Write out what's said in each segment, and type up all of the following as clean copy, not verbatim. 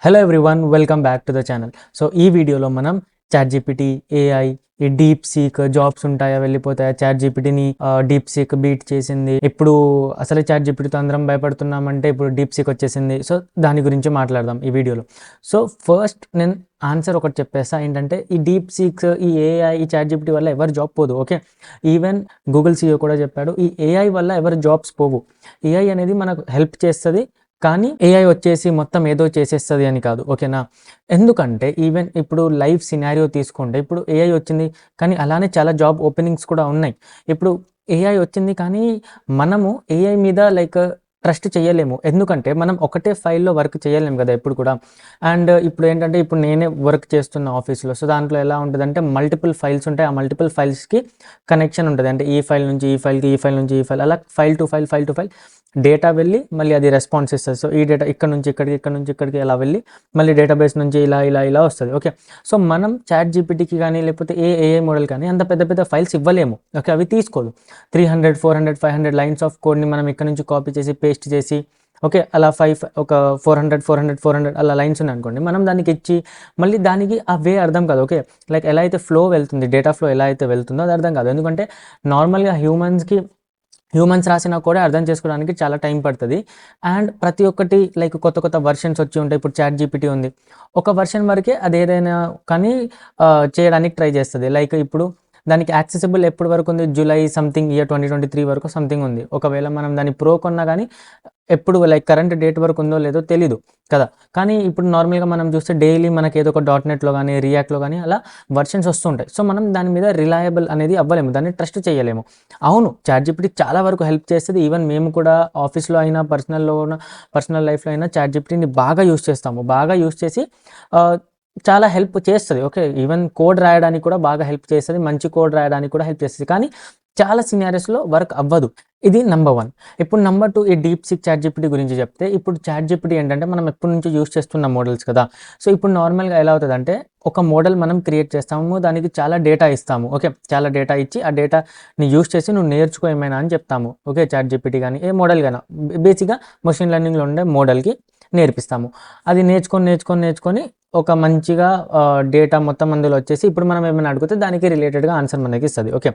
Hello everyone, welcome back to the channel. So ఈ వీడియోలో మనం చాట్ జీపీటీ, ఏఐ, ఈ డీప్ సీక్ జాబ్స్ ఉంటాయా వెళ్ళిపోతాయా, చాట్ జీపీటీని డీప్ సీక్ బీట్ చేసింది. ఇప్పుడు అసలు చాట్ జీపీటీతో అందరం భయపడుతున్నామంటే ఇప్పుడు డీప్ సీక్ వచ్చేసింది. సో దాని గురించి మాట్లాడదాం ఈ వీడియోలో. సో ఫస్ట్ నేను ఆన్సర్ ఒకటి చెప్పేస్తా, ఏంటంటే ఈ డీప్ సీక్స్, ఈ ఏఐ, ఈ చాట్ జీపీటీ వల్ల ఎవరు జాబ్ పోదు. ఓకే, ఈవెన్ గూగుల్ సీఈఓ కూడా చెప్పాడు, ఈ ఏఐ వల్ల ఎవరు జాబ్స్ పోవు. ఏఐ అనేది మనకు హెల్ప్ చేస్తుంది, కానీ ఏఐ వచ్చేసి మొత్తం ఏదో చేసేస్తుంది అని కాదు. ఓకేనా, ఎందుకంటే ఈవెన్ ఇప్పుడు లైవ్ సినారియో తీసుకుంటే ఇప్పుడు ఏఐ వచ్చింది, కానీ అలానే చాలా జాబ్ ఓపెనింగ్స్ కూడా ఉన్నాయి. ఇప్పుడు ఏఐ వచ్చింది, కానీ మనము ఏఐ మీద ట్రస్ట్ చేయలేము, ఎందుకంటే మనం ఒకటే ఫైల్లో వర్క్ చేయలేము కదా ఎప్పుడు కూడా. అండ్ ఇప్పుడు ఏంటంటే ఇప్పుడు నేనే వర్క్ చేస్తున్న ఆఫీస్లో, సో దాంట్లో ఎలా ఉంటుందంటే మల్టిపుల్ ఫైల్స్ ఉంటాయి. ఆ మల్టిపుల్ ఫైల్స్కి కనెక్షన్ ఉంటుంది, అంటే ఈ ఫైల్ నుంచి ఈ ఫైల్కి, ఈ ఫైల్ నుంచి ఈ ఫైల్, అలా ఫైల్ టు ఫైల్ డేటా వెళ్ళి మళ్ళీ అది రెస్పాన్స్ ఇస్తుంది. సో ఈ డేటా ఇక్కడ నుంచి ఇక్కడికి, ఇక్కడ నుంచి ఇక్కడికి ఎలా వెళ్ళి మళ్ళీ డేటాబేస్ నుంచి ఇలా వస్తుంది. ఓకే, సో మనం చాట్ జీపీటీకి కానీ లేకపోతే ఏఐ మోడల్ కానీ అంత పెద్ద పెద్ద ఫైల్స్ ఇవ్వలేము. ఓకే, అవి తీసుకోదు. 300, 400, 500 లైన్స్ ఆఫ్ కోడ్ని మనం ఇక్కడ నుంచి కాపీ చేసి పేస్ట్ చేసి, ఓకే, అలా ఒక 400 అలా లైన్స్ ఉన్నాయి అనుకోండి, మనం దానికి ఇచ్చి మళ్ళీ దానికి ఆ వే అర్థం కాదు. ఓకే, ఎలా అయితే ఫ్లో వెళ్తుంది, డేటా ఫ్లో ఎలా అయితే వెళ్తుందో అది అర్థం కాదు, ఎందుకంటే నార్మల్గా హ్యూమన్స్ రాసినా కూడా అర్థం చేసుకోవడానికి చాలా టైం పడుతుంది. అండ్ ప్రతి ఒక్కటి కొత్త కొత్త వర్షన్స్ వచ్చి ఉంటాయి. ఇప్పుడు చాట్ జీపీటీ ఉంది, ఒక వర్షన్ వరకే అది ఏదైనా కానీ చేయడానికి ట్రై చేస్తుంది. ఇప్పుడు దానికి యాక్సెసిబుల్ ఎప్పటి వరకు ఉంది, జూలై సంథింగ్ ఇయర్ 2023 వరకు సంథింగ్ ఉంది. ఒకవేళ మనం దాన్ని ప్రో కొన్నా కానీ ఎప్పుడు కరెంట్ డేట్ వరకు ఉందో లేదో తెలీదు కదా. కానీ ఇప్పుడు నార్మల్గా మనం చూస్తే డైలీ మనకి ఏదో ఒక .NETలో కానీ రియాక్ట్లో కానీ అలా వర్షన్స్ వస్తుంటాయి. సో మనం దాని మీద రిలయబుల్ అనేది అవ్వలేము, దాన్ని ట్రస్ట్ చేయలేము. అవును, చాట్ జీపీటీ చాలా వరకు హెల్ప్ చేస్తుంది. ఈవెన్ మేము కూడా ఆఫీస్లో అయినా పర్సనల్ లైఫ్లో అయినా చాట్ జీపీటీని బాగా యూస్ చేస్తాము. బాగా యూస్ చేసి చాలా హెల్ప్ చేస్తుంది. ఓకే, ఈవెన్ కోడ్ రాయడానికి కూడా బాగా హెల్ప్ చేస్తుంది, మంచి కోడ్ రాయడానికి కూడా హెల్ప్ చేస్తుంది. కానీ చాలా సినారియోస్లో వర్క్ అవ్వదు. ఇది నెంబర్ 1. ఇప్పుడు నెంబర్ 2, ఈ డీప్ సీక్ చాట్ జీపీటీ గురించి చెప్తే, ఇప్పుడు చాట్ జీపీటీ ఏంటంటే మనం ఎప్పటి నుంచి యూస్ చేస్తున్న మోడల్స్ కదా. సో ఇప్పుడు నార్మల్గా ఎలా అవుతుందంటే ఒక మోడల్ మనం క్రియేట్ చేస్తాము, దానికి చాలా డేటా ఇస్తాము. ఓకే, చాలా డేటా ఇచ్చి ఆ డేటాని యూస్ చేసి నువ్వు నేర్చుకో ఏమైనా అని చెప్తాము. ఓకే, చాట్ జీపీటీ కానీ ఏ మోడల్ కానీ బేసిక్గా మెషిన్ లెర్నింగ్లో ఉండే మోడల్కి నేర్పిస్తాము. అది నేర్చుకొని ఒక మంచిగా డేటా మొత్తం అందులో వచ్చేసి ఇప్పుడు మనం ఏమైనా అడిగితే దానికి రిలేటెడ్గా ఆన్సర్ మనకి ఇస్తుంది. ఓకే,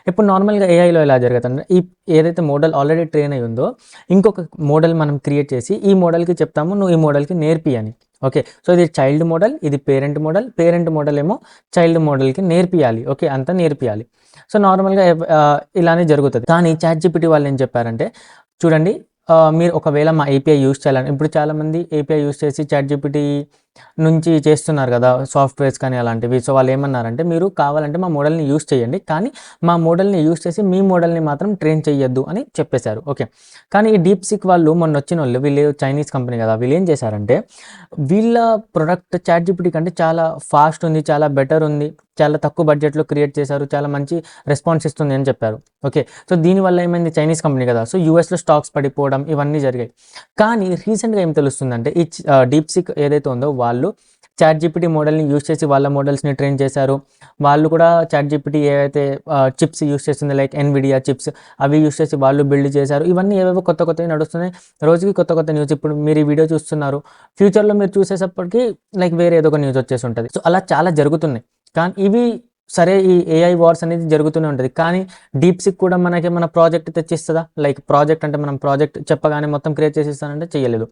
ఇప్పుడు నార్మల్గా ఏఐలో ఎలా జరుగుతుందంటే ఏదైతే మోడల్ ఆల్రెడీ ట్రైన్ అయి ఉందో ఇంకొక మోడల్ మనం క్రియేట్ చేసి ఈ మోడల్కి చెప్తాము నువ్వు ఈ మోడల్కి నేర్పి అని. ఓకే, సో ఇది చైల్డ్ మోడల్, ఇది పేరెంట్ మోడల్ ఏమో చైల్డ్ మోడల్కి నేర్పియాలి. ఓకే, అంతా నేర్పియాలి. సో నార్మల్గా ఇలానే జరుగుతుంది. కానీ చాట్ జీపీటీ వాళ్ళు ఏం చెప్పారంటే, చూడండి, మీరు ఒకవేళ మా ఏపీఐ యూస్ చేయాలని, ఇప్పుడు చాలామంది ఏపీఐ యూస్ చేసి చాట్ జీపీటీ నుంచి చేస్తున్నారు కదా సాఫ్ట్వేర్స్ కానీ అలాంటివి. సో వాళ్ళు ఏమన్నారంటే, మీరు కావాలంటే మా మోడల్ని యూస్ చేయండి, కానీ మా మోడల్ని యూస్ చేసి మీ మోడల్ని మాత్రం ట్రైన్ చేయొద్దు అని చెప్పేశారు. ఓకే, కానీ ఈ డీప్ సీక్ వాళ్ళు మొన్న వచ్చిన వాళ్ళు, వీళ్ళు చైనీస్ కంపెనీ కదా, వీళ్ళు ఏం చేశారంటే వీళ్ళ ప్రొడక్ట్ చాట్ జీపీటీ కంటే చాలా ఫాస్ట్ ఉంది, చాలా బెటర్ ఉంది, చాలా తక్కువ బడ్జెట్లో క్రియేట్ చేశారు, చాలా మంచి రెస్పాన్స్ ఇస్తుంది అని చెప్పారు. ఓకే, సో దీనివల్ల ఏమైంది, చైనీస్ కంపెనీ కదా, సో యూఎస్లో స్టాక్స్ పడిపోవడం ఇవన్నీ జరిగాయి. కానీ రీసెంట్గా ఏం తెలుస్తుందంటే ఈ డీప్ సీక్ ఏదైతే ఉందో వాళ్ళు చాట్ జీపీటీ మోడల్ని యూస్ చేసి వాళ్ళ మోడల్స్ని ట్రైన్ చేశారు. వాళ్ళు కూడా చాట్ జీపీటీ ఏవైతే చిప్స్ యూస్ చేస్తుంది, ఎన్విడియా చిప్స్, అవి యూస్ చేసి వాళ్ళు బిల్డ్ చేశారు. ఇవన్నీ ఏవేవో కొత్తవి నడుస్తున్నాయి, రోజుకి కొత్త న్యూస్. ఇప్పుడు మీరు ఈ వీడియో చూస్తున్నారు, ఫ్యూచర్లో మీరు చూసేటప్పటికి వేరే ఏదో ఒక న్యూస్ వచ్చేసి ఉంటుంది. సో అలా చాలా జరుగుతున్నాయి. కానీ ఇవి సరే, ఈ ఏఐ వార్స్ అనేది జరుగుతూనే ఉంటుంది. కానీ డీప్ సీక్ కూడా మనకి మన ప్రాజెక్ట్ తెచ్చిస్తుందా? ప్రాజెక్ట్ అంటే మనం ప్రాజెక్ట్ చెప్పగానే మొత్తం క్రియేట్ చేసి ఇస్తానంటే చేయలేదు.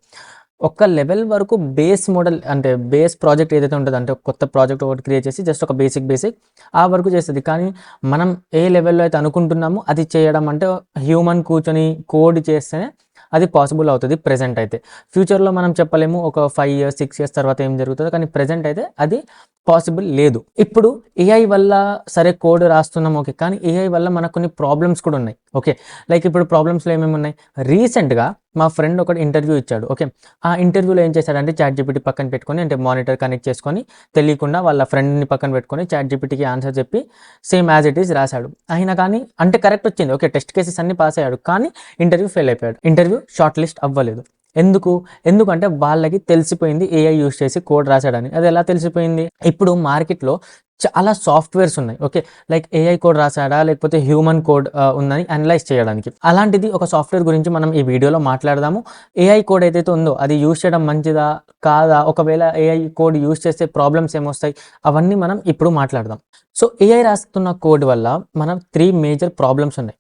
ఒక లెవెల్ వరకు బేస్ మోడల్ అంటే బేస్ ప్రాజెక్ట్ ఏదైతే ఉంటుందో, అంటే కొత్త ప్రాజెక్ట్ ఒకటి క్రియేట్ చేసి జస్ట్ ఒక బేసిక్ ఆ వరకు చేస్తుంది. కానీ మనం ఏ లెవెల్లో అయితే అనుకుంటున్నామో అది చేయడం అంటే హ్యూమన్ కూర్చొని కోడ్ చేస్తేనే అది పాసిబుల్ అవుతుంది. ప్రెజెంట్ అయితే, ఫ్యూచర్లో మనం చెప్పలేము, ఒక 5 years 6 years తర్వాత ఏం జరుగుతుందో. కానీ ప్రెజెంట్ అయితే అది పాసిబుల్ లేదు. ఇప్పుడు ఏఐ వల్ల సరే కోడ్ రాస్తున్నాం, ఓకే, కానీ ఏఐ వల్ల మనకు కొన్ని ప్రాబ్లమ్స్ కూడా ఉన్నాయి. ఓకే, ఇప్పుడు ప్రాబ్లమ్స్లో ఏమేమి ఉన్నాయి, రీసెంట్గా మా ఫ్రెండ్ ఒకటి ఇంటర్వ్యూ ఇచ్చాడు. ఓకే, ఆ ఇంటర్వ్యూలో ఏం చేశాడంటే చాట్ జీపీటీ పక్కన పెట్టుకొని, అంటే మానిటర్ కనెక్ట్ చేసుకొని తెలియకుండా వాళ్ళ ఫ్రెండ్ని పక్కన పెట్టుకొని చాట్ జీపీటీకి ఆన్సర్ చెప్పి సేమ్ యాజ్ ఇట్ ఈస్ రాశాడు. అయినా కానీ అంటే కరెక్ట్ వచ్చింది. ఓకే, టెస్ట్ కేసెస్ అన్ని పాస్ అయ్యాడు, కానీ ఇంటర్వ్యూ ఫెయిల్ అయిపోయాడు. ఇంటర్వ్యూ షార్ట్ లిస్ట్ అవ్వలేదు. ఎందుకంటే వాళ్ళకి తెలిసిపోయింది ఏఐ యూస్ చేసి కోడ్ రాశాడని. అది ఎలా తెలిసిపోయింది, ఇప్పుడు మార్కెట్లో చాలా సాఫ్ట్వేర్స్ ఉన్నాయి. ఓకే. లైక్ ఏఐ కోడ్ రాసాడా లేకపోతే హ్యూమన్ కోడ్ ఉందని అనలైజ్ చేయడానికి. అలాంటిది ఒక సాఫ్ట్వేర్ గురించి మనం ఈ వీడియోలో మాట్లాడదాము. ఏఐ కోడ్ ఏదైతే ఉందో అది యూజ్ చేయడం మంచిదా? కాదా? ఒకవేళ ఏఐ కోడ్ యూజ్ చేస్తే ప్రాబ్లమ్స్ ఏమొస్తాయి? అవన్నీ మనం ఇప్పుడు మాట్లాడదాం. సో ఏఐ రాస్తున్న కోడ్ వల్ల మనం 3 మేజర్ ప్రాబ్లమ్స్ ఉన్నాయి.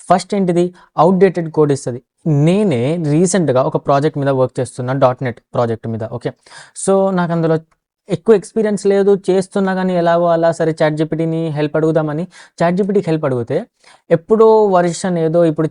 ఫస్ట్ ఏంటిది? ఔట్‌డేటెడ్ కోడ్ ఇస్తది. నేనే రీసెంట్‌గా ఒక ప్రాజెక్ట్ మీద వర్క్ చేస్తున్నా. డాట్ నెట్ ప్రాజెక్ట్ మీద. ఓకే. సో నాకు అందులో ఎక్కువ ఎక్స్‌పీరియన్స్ లేదు. చేస్తున్నా గానీ ఎలాగో అలా సరే చాట్‌జీపీటీని హెల్ప్ అడుగుదామని చాట్‌జీపీటీకి హెల్ప్ అడిగితే ఎప్పుడో వర్షన్ ఏదో ఇప్పుడు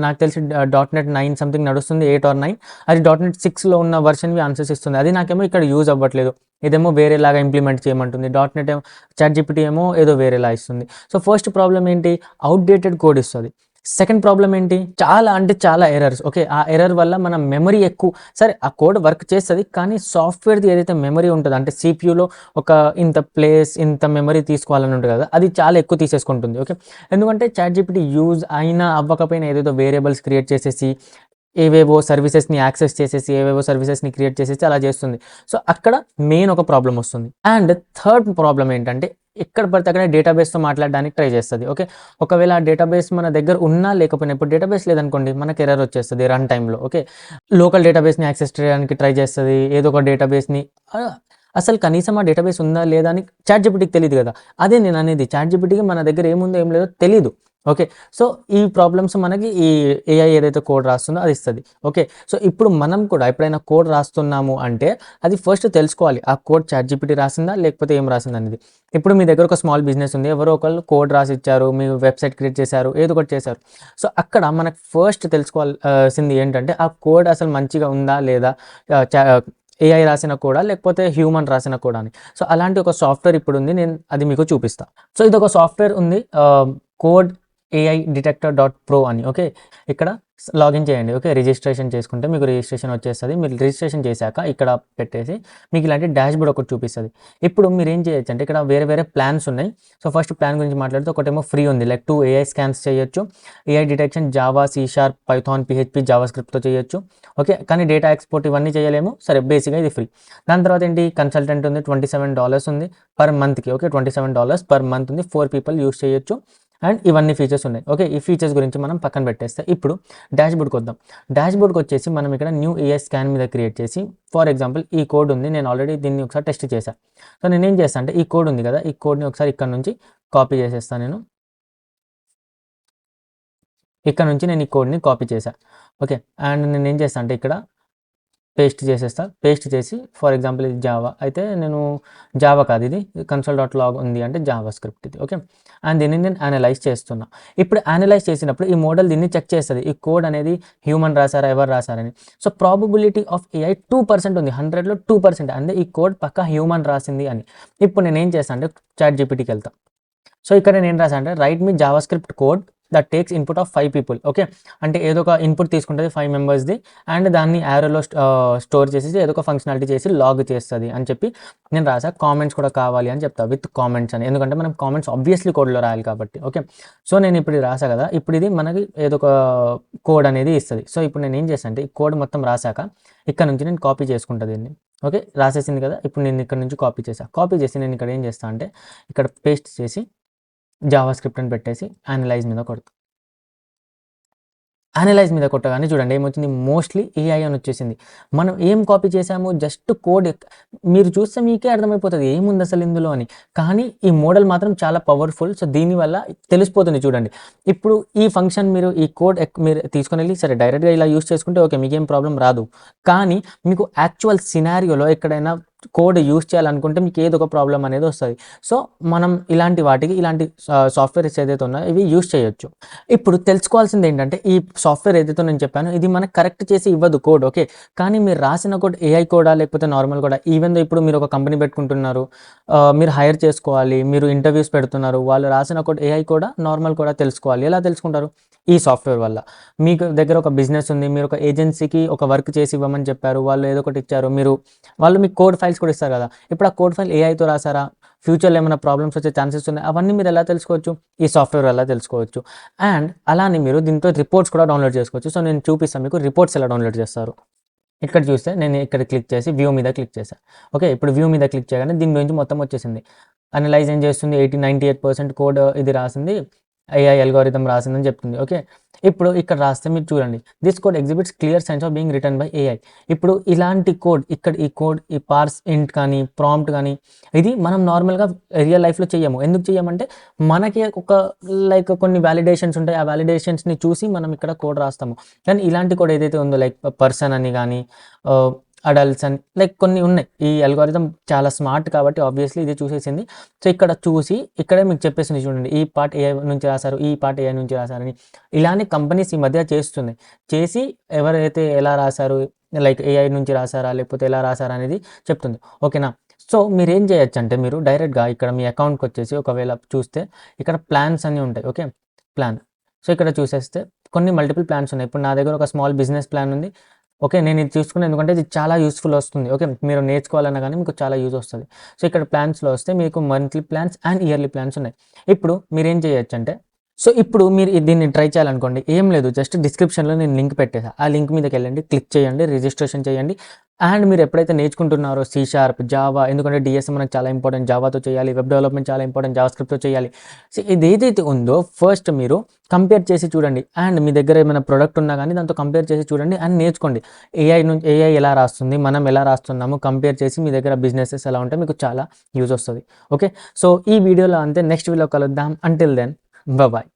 నాకు తెలిసి డాట్ నెట్ 9 సంథింగ్ నడుస్తుంది. 8 ఆర్ 9 అది డాట్ నెట్ 6లో ఉన్న వర్షన్‌వి ఆన్సర్స్ ఇస్తుంది. అది నాకేమో ఇక్కడ యూజ్ అవ్వట్లేదు. ఇదేమో వేరేలాగా ఇంప్లిమెంట్ చేయమంటుంది. డాట్ నెట్ ఏమో చాట్‌జీపీటీ ఏమో ఏదో వేరేలా ఇస్తుంది. సో ఫస్ట్ ప్రాబ్లమ్ ఏంటి? ఔట్‌డేటెడ్ కోడ్ ఇస్తది. సెకండ్ ప్రాబ్లమ్ ఏంటి? చాలా అంటే చాలా ఎర్రర్స్. ఓకే. ఆ ఎర్రర్ వల్ల మన మెమరీ ఎక్కువ సరే ఆ కోడ్ వర్క్ చేస్తది. కానీ సాఫ్ట్‌వేర్‌ది ఏదైతే మెమరీ ఉంటదో అంటే సీపీయూలో ఒక ఇంత ప్లేస్, ఇంత మెమరీ తీసుకోవాలని ఉంటది కదా! అది చాలా ఎక్కువ తీసేసుకుంటుంది. ఓకే. ఎందుకంటే చాట్‌జీపీటీ యూజ్ అయినా అవ్వకపోయినా ఏదేదో వేరియబుల్స్ క్రియేట్ చేసేసి ఏవేవో సర్వీసెస్‌ని యాక్సెస్ చేసేసి, ఏవేవో సర్వీసెస్‌ని క్రియేట్ చేసేసి అలా చేస్తుంది. సో, అక్కడ మెయిన్ ఒక ప్రాబ్లమ్ వస్తుంది. అండ్ థర్డ్ ప్రాబ్లమ్ ఏంటంటే, ఎక్కడ పడితే అక్కడ డేటాబేస్‌తో మాట్లాడడానికి ట్రై చేస్తది. ఓకే. ఒకవేళ ఆ డేటాబేస్ మన దగ్గర ఉన్నా లేకపోయినా ఇప్పుడు డేటాబేస్ లేదనుకోండి మనకు ఎర్రర్ వచ్చేస్తది రన్ టైమ్‌లో. ఓకే. లోకల్ డేటాబేస్‌ని యాక్సెస్ చేయడానికి ట్రై చేస్తది. ఏదో ఒక డేటాబేస్‌ని అసలు కనీసం ఆ డేటాబేస్ ఉందా లేదా అని చాట్‌జీపీటీకి తెలీదు కదా! అదే నేననేది. చాట్‌జీపీటీకి మన దగ్గర ఏముందో ఏం లేదో తెలీదు. ఓకే. సో, ఈ ప్రాబ్లమ్స్ మనకి ఈ ఏఐ ఏదైతే కోడ్ రాస్తుందో అది ఇస్తది. ఓకే. సో, ఇప్పుడు మనం కూడా ఎప్పుడైనా కోడ్ రాస్తున్నాము అంటే అది ఫస్ట్ తెలుసుకోవాలి. ఆ కోడ్ చాట్‌జీపీటీ రాసిందా? లేకపోతే ఏం రాసిందనేది. ఇప్పుడు మీ దగ్గర ఒక స్మాల్ బిజినెస్ ఉంది. ఎవరో ఒకళ్ళు కోడ్ రాసిచ్చారు. మీరు వెబ్‌సైట్ క్రియేట్ చేశారు. ఏదో ఒకటి చేశారు. సో, అక్కడ మనకు ఫస్ట్ సింది ఏంటంటే ఆ కోడ్ అసలు మంచిగా ఉందా? లేదా? ఆహ్, చ ఏఐ రాసిన కోడా? లేకపోతే హ్యూమన్ రాసిన కోడా అని. సో, అలాంటి ఒక సాఫ్ట్‌వేర్ ఇప్పుడుంది. నేను అది మీకు చూపిస్తా. సో, ఇదొక సాఫ్ట్‌వేర్ ఉంది. Code AI detector dot pro అని. ఓకే. ఇక్కడ లాగిన్ చేయండి. ఓకే. రిజిస్ట్రేషన్ చేసుకుంటే మీకు రిజిస్ట్రేషన్ వచ్చేస్తది. మీరు రిజిస్ట్రేషన్ చేశాక ఇక్కడ పెట్టేసి మీకు ఇలాంటి డాష్‌బోర్డ్ ఒకటి చూపిస్తది. ఇప్పుడు మీరేం చేయొచ్చంటే ఇక్కడ వేరే వేరే ప్లాన్స్ ఉన్నాయి. సో, ఫస్ట్ ప్లాన్ గురించి మాట్లాడితే ఒకటేమో ఫ్రీ ఉంది. లైక్ 2 ఏఐ స్కాన్స్ చేయొచ్చు. AI detection Java, C sharp, Python, PHP, జావాస్క్రిప్ట్‌తో చేయొచ్చు. ఓకే. కానీ డేటా ఎక్స్‌పోర్ట్ ఇవన్నీ చేయలేము. సరే బేసిక్‌గా ఇది ఫ్రీ. దాని తర్వాత ఏంటి కన్సల్టెంట్ ఉంది. $27 ఉంది పర్ మంత్‌కి. ఓకే. $27 పర్ మంత్ ఉంది. 4 పీపుల్ యూజ్ చేయొచ్చు. అండ్ ఇవన్నీ ఫీచర్స్ ఉన్నాయి. ఓకే. ఈ ఫీచర్స్ గురించి మనం పక్కన పెట్టేస్తే ఇప్పుడు డాష్‌బోర్డ్‌కొద్దాం. డాష్‌బోర్డ్‌కొచ్చేసి మనం ఇక్కడ న్యూ ఏఐ స్కాన్ మీద క్రియేట్ చేసి ఫర్ ఎగ్జాంపుల్ ఈ కోడ్ ఉంది. నేను ఆల్రెడీ దీన్ని ఒకసారి టెస్ట్ చేశా. సో, నేనేం చేస్తా అంటే ఈ కోడ్ ఉంది కదా! ఈ కోడ్‌ని ఒకసారి ఇక్కడ నుంచి కాపీ చేసేస్తా నేను. ఇక్కడ నుంచి నేను ఈ కోడ్‌ని కాపీ చేశా. ఓకే. అండ్ నేనేం చేస్తా అంటే ఇక్కడ పేస్ట్ చేసేస్తా. పేస్ట్ చేసి ఫర్ ఎగ్జాంపుల్ ఇది జావా. అయితే నేను జావా కాదు ఇది కన్సోల్.లాగ్ ఉంది అంటే జావా స్క్రిప్ట్ ఇది. ఓకే. అండ్ దీన్ని నేను అనలైజ్ చేస్తున్నా. ఇప్పుడు అనలైజ్ చేసినప్పుడు ఈ మోడల్ దీన్ని చెక్ చేస్తది. ఈ కోడ్ అనేది హ్యూమన్ రాసారా? ఎవరు రాసారని. సో, ప్రాబబిలిటీ ఆఫ్ ఏఐ 2% ఉంది. 100లో 2% అంటే ఈ కోడ్ పక్కా హ్యూమన్ రాసింది అని. ఇప్పుడు నేనేం చేస్తా అంటే చాట్‌జీపీటీకెళ్తా. సో, ఇక్కడ నేనేం రాసా అంటే right me JavaScript code that takes input of 5 people. Okay. అంటే ఏదో ఒక ఇన్‌పుట్ తీసుకుంటది 5 మెంబర్స్‌ది అండ్ దాన్ని యారోలో స్టోర్ చేసేసి ఏదో ఒక ఫంక్షనాలిటీ చేసి లాగ్ చేస్తది అని చెప్పి నేను రాసా. కామెంట్స్ కూడా కావాలి అని చెప్తా. విత్ కామెంట్స్ అని. ఎందుకంటే మనం కామెంట్స్ ఆబ్వియస్‌లీ కోడ్‌లో రాయాలి కాబట్టి. ఓకే. సో, నేను ఇప్పుడు ఇది రాసా కదా! ఇప్పుడు ఇది మనకి ఏదో ఒక కోడ్ అనేది ఇస్తది. సో, ఇప్పుడు నేనేం చేశా అంటే ఈ కోడ్ మొత్తం రాసాక ఇక్కడ నుంచి నేను కాపీ చేసుకుంటా దీన్ని. ఓకే. రాసేసింది కదా! ఇప్పుడు నేను ఇక్కడ నుంచి కాపీ చేశా. కాపీ చేసి నేను ఇక్కడ ఏం చేస్తా అంటే ఇక్కడ పేస్ట్ చేసి జావాస్క్రిప్ట్ అని పెట్టేసి అనలైజ్ మీద కొడతా. అనలైజ్ మీద కొట్టగానే చూడండి ఏమొచ్చింది మోస్ట్‌లీ ఏఐ అని వచ్చేసింది. మనం ఏం కాపీ చేసాము జస్ట్ కోడ్ మీరు చూస్తే మీకే అర్థమైపోతది ఏముందసలు ఇందులో అని. కానీ ఈ మోడల్ మాత్రం చాలా పవర్‌ఫుల్. సో, దీనివల్ల తెలిసిపోతుంది చూడండి. ఇప్పుడు ఈ ఫంక్షన్ మీరు ఈ కోడ్ మీరు తీసుకొనెళ్ళి సరే డైరెక్ట్‌గా ఇలా యూజ్ చేసుకుంటే ఓకే. మీకేం ప్రాబ్లమ్ రాదు. కానీ మీకు యాక్చువల్ సినారియోలో ఎక్కడైనా కోడ్ యూజ్ చేయాలనుకుంటే మీకు ఏదో ఒక ప్రాబ్లమ్ అనేది వస్తది. సో, మనం ఇలాంటి వాటికి ఇలాంటి సాఫ్ట్‌వేర్స్ ఏదైతే ఉన్నాయో ఇవి యూజ్ చేయొచ్చు. ఇప్పుడు తెలుసుకోవాల్సింది ఏంటంటే ఈ సాఫ్ట్‌వేర్ ఏదైతే నేను చెప్పానో ఇది మనకు కరెక్ట్ చేసి ఇవ్వదు కోడ్. ఓకే. కానీ మీరు రాసిన కోడ్ ఏఐ కోడా లేకపోతే నార్మల్ కోడా ఈవెన్ దో ఇప్పుడు మీరు ఒక కంపెనీ పెట్టుకుంటున్నారు. మీరు హైర్ చేసుకోవాలి. మీరు ఇంటర్వ్యూస్ పెడుతున్నారు. వాళ్ళు రాసిన కోడ్ ఏఐ కోడా? నార్మల్ కోడా తెలుసుకోవాలి. ఎలా తెలుసుకుంటారు? ఈ సాఫ్ట్‌వేర్ వల్ల. మీకు దగ్గర ఒక బిజినెస్ ఉంది. మీరు ఒక ఏజెన్సీకి ఒక వర్క్ చేసి ఇవ్వమని చెప్పారు. వాళ్ళు ఏదో ఒకటి ఇచ్చారు. వాళ్ళు మీకు కోడ్ ఫైల్స్ కూడా ఇస్తారు కదా! ఇప్పుడు ఆ కోడ్ ఫైల్ ఏఐతో రాసారా? ఫ్యూచర్‌లో ఏమైనా ప్రాబ్లమ్స్ వచ్చే ఛాన్సెస్ ఉన్నాయి. అవన్నీ మీరు ఎలా తెలుసుకోవచ్చు? ఈ సాఫ్ట్‌వేర్ వల్ల తెలుసుకోవచ్చు. అండ్ అలానే మీరు దీంతో రిపోర్ట్స్ కూడా డౌన్‌లోడ్ చేసుకోవచ్చు. సో, నేను చూపిస్తాను మీకు రిపోర్ట్స్ ఎలా డౌన్‌లోడ్ చేస్తారు. ఇక్కడ చూస్తే నేను ఇక్కడ క్లిక్ చేసి వ్యూ మీద క్లిక్ చేశా. ఓకే. ఇప్పుడు వ్యూ మీద క్లిక్ చేయగానే దీని గురించి మొత్తం వచ్చేసింది. అనలైజ్ ఏం చేస్తుంది, 98% కోడ్ ఇది రాసింది, ఏఐ అల్గోరిథం రాసిందని చెప్తుంది. ఓకే, ఇప్పుడు ఇక్కడ రాస్తే మీరు చూడండి, this code exhibits clear science of being written by AI. ఇప్పుడు ఇలాంటి కోడ్, ఇక్కడ ఈ కోడ్, ఈ పార్స్ ఇంట్ కానీ ప్రాంప్ట్ కానీ, ఇది మనం నార్మల్గా రియల్ లైఫ్లో చేయము. ఎందుకు చేయమంటే మనకి ఒక లైక్ కొన్ని వ్యాలిడేషన్స్ ఉంటాయి, ఆ వ్యాలిడేషన్స్ని చూసి మనం ఇక్కడ కోడ్ రాస్తాము. కానీ ఇలాంటి కోడ్ ఏదైతే ఉందో లైక్ పర్సన్ అని కానీ అడల్ట్స్ అని లైక్ కొన్ని ఉన్నాయి. ఈ అల్గోరిథం చాలా స్మార్ట్ కాబట్టి ఆబ్వియస్లీ ఇది చూసేసింది. సో ఇక్కడ చూసి ఇక్కడే మీకు చెప్పేసింది చూడండి, ఈ పార్ట్ ఏఐ నుంచి రాశారు, ఈ పార్ట్ ఏఐ నుంచి రాశారని. ఇలానే కంపెనీస్ ఈ మధ్య చేస్తుంది. చేసి ఎవరైతే ఎలా రాశారు, లైక్ ఏఐ నుంచి రాశారా లేకపోతే ఎలా రాశారా అనేది చెప్తుంది. ఓకేనా. సో మీరు ఏం చేయొచ్చు అంటే, మీరు డైరెక్ట్గా ఇక్కడ మీ అకౌంట్కి వచ్చేసి ఒకవేళ చూస్తే ఇక్కడ ప్లాన్స్ అన్నీ ఉంటాయి. Okay, plan. సో ఇక్కడ చూసేస్తే కొన్ని మల్టిపుల్ ప్లాన్స్ ఉన్నాయి. ఇప్పుడు నా దగ్గర ఒక స్మాల్ బిజినెస్ ప్లాన్ ఉంది. ఓకే, నేను ఇది చూసుకున్నాను ఎందుకంటే ఇది చాలా యూస్ఫుల్ వస్తుంది. ఓకే, మీరు నేర్చుకోవాలన్నా కానీ మీకు చాలా యూజ్ వస్తుంది. సో ఇక్కడ ప్లాన్స్లో వస్తే మీకు monthly plans and yearly plans ఉన్నాయి. ఇప్పుడు మీరు ఏం చేయొచ్చు అంటే, సో ఇప్పుడు మీరు దీన్ని ట్రై చేయాలనుకోండి, ఏం లేదు, జస్ట్ డిస్క్రిప్షన్లో నేను లింక్ పెట్టేసా, ఆ లింక్ మీదకి వెళ్ళండి, క్లిక్ చేయండి, రిజిస్ట్రేషన్ చేయండి. అండ్ మీరు ఎప్పుడైతే నేర్చుకుంటున్నారో C#, జావా, ఎందుకంటే డిఎస్ఏ మనకు చాలా ఇంపార్టెంట్, జావాతో చేయాలి, వెబ్ డెవలప్మెంట్ చాలా ఇంపార్టెంట్, జావా స్క్రిప్ట్తో చేయాలి. సో ఇది ఏదైతే ఉందో ఫస్ట్ మీరు కంపేర్ చేసి చూడండి. అండ్ మీ దగ్గర ఏమైనా ప్రోడక్ట్ ఉన్నా కానీ దాంతో కంపేర్ చేసి చూడండి అండ్ నేర్చుకోండి. ఏఐ ఎలా రాస్తుంది, మనం ఎలా రాస్తున్నాము కంపేర్ చేసి మీ దగ్గర బిజినెసెస్ ఎలా ఉంటే మీకు చాలా యూజ్ వస్తుంది. ఓకే, సో ఈ వీడియోలో అంతే, నెక్స్ట్ వీడియో కలుద్దాం. Until then, bye.